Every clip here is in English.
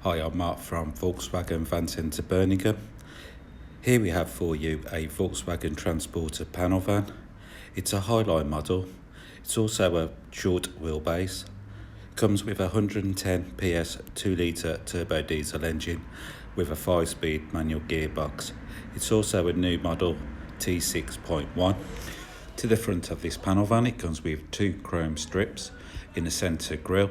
Hi, I'm Mark from Volkswagen Van Centre Birmingham. Here we have for you a Volkswagen Transporter panel van. It's a Highline model. It's also a short wheelbase. Comes with a 110 PS 2 litre turbo diesel engine with a 5-speed manual gearbox. It's also a new model T6.1. To the front of this panel van, it comes with 2 chrome strips in the centre grille.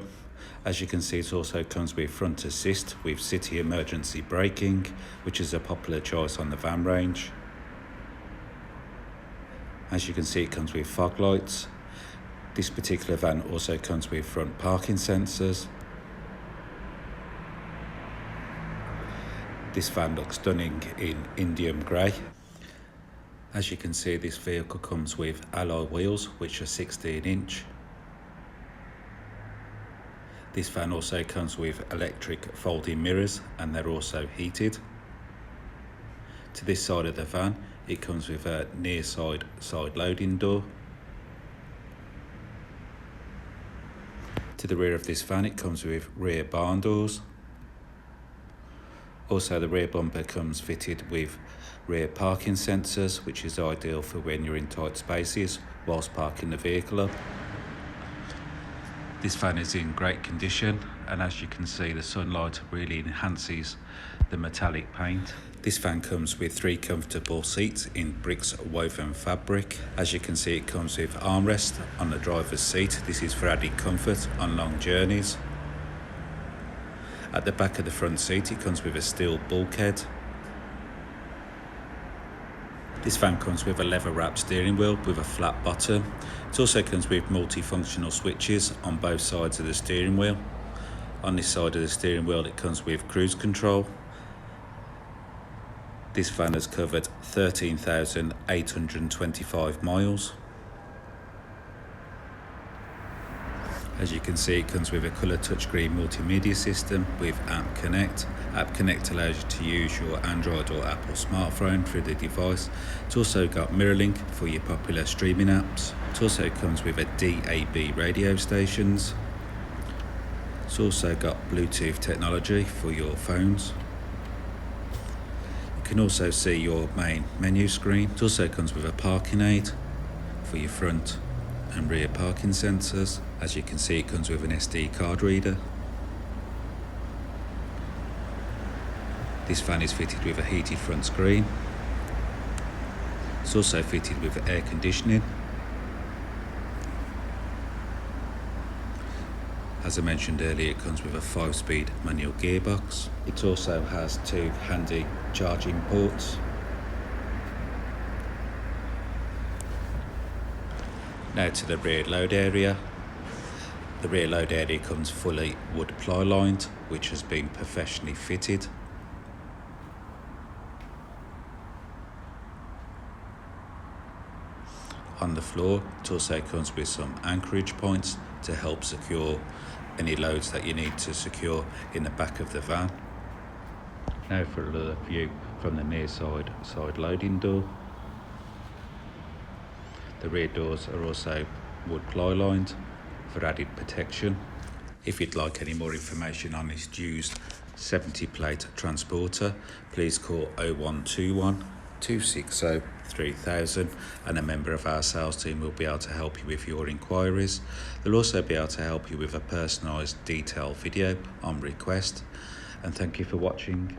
As you can see, it also comes with front assist with city emergency braking, which is a popular choice on the van range. As you can see, it comes with fog lights. This particular van also comes with front parking sensors. This van looks stunning in Indium grey. As you can see, this vehicle comes with alloy wheels, which are 16-inch. This van also comes with electric folding mirrors, and they're also heated. To this side of the van, it comes with a near side loading door. To the rear of this van, it comes with rear barn doors. Also, the rear bumper comes fitted with rear parking sensors, which is ideal for when you're in tight spaces whilst parking the vehicle up. This van is in great condition, and as you can see, the sunlight really enhances the metallic paint. This van comes with 3 comfortable seats in bricks woven fabric. As you can see, it comes with armrest on the driver's seat. This is for added comfort on long journeys. At the back of the front seat, it comes with a steel bulkhead. This van comes with a leather-wrapped steering wheel with a flat bottom. It also comes with multifunctional switches on both sides of the steering wheel. On this side of the steering wheel, it comes with cruise control. This van has covered 13,825 miles. As you can see, it comes with a colour touchscreen multimedia system with App Connect. App Connect allows you to use your Android or Apple smartphone through the device. It's also got MirrorLink for your popular streaming apps. It also comes with a DAB radio stations. It's also got Bluetooth technology for your phones. You can also see your main menu screen. It also comes with a parking aid for your front and rear parking sensors. As you can see, it comes with an SD card reader. This van is fitted with a heated front screen. It's also fitted with air conditioning. As I mentioned earlier, it comes with a 5-speed manual gearbox. It also has 2 handy charging ports. Now to the rear load area. The rear load area comes fully wood ply lined, which has been professionally fitted. On the floor, it also comes with some anchorage points to help secure any loads that you need to secure in the back of the van. Now for another view from the near side loading door. The rear doors are also wood ply lined for added protection. If you'd like any more information on this used 70 plate transporter, please call 0121 260 3000 and a member of our sales team will be able to help you with your inquiries. They'll also be able to help you with a personalised detailed video on request. And thank you for watching.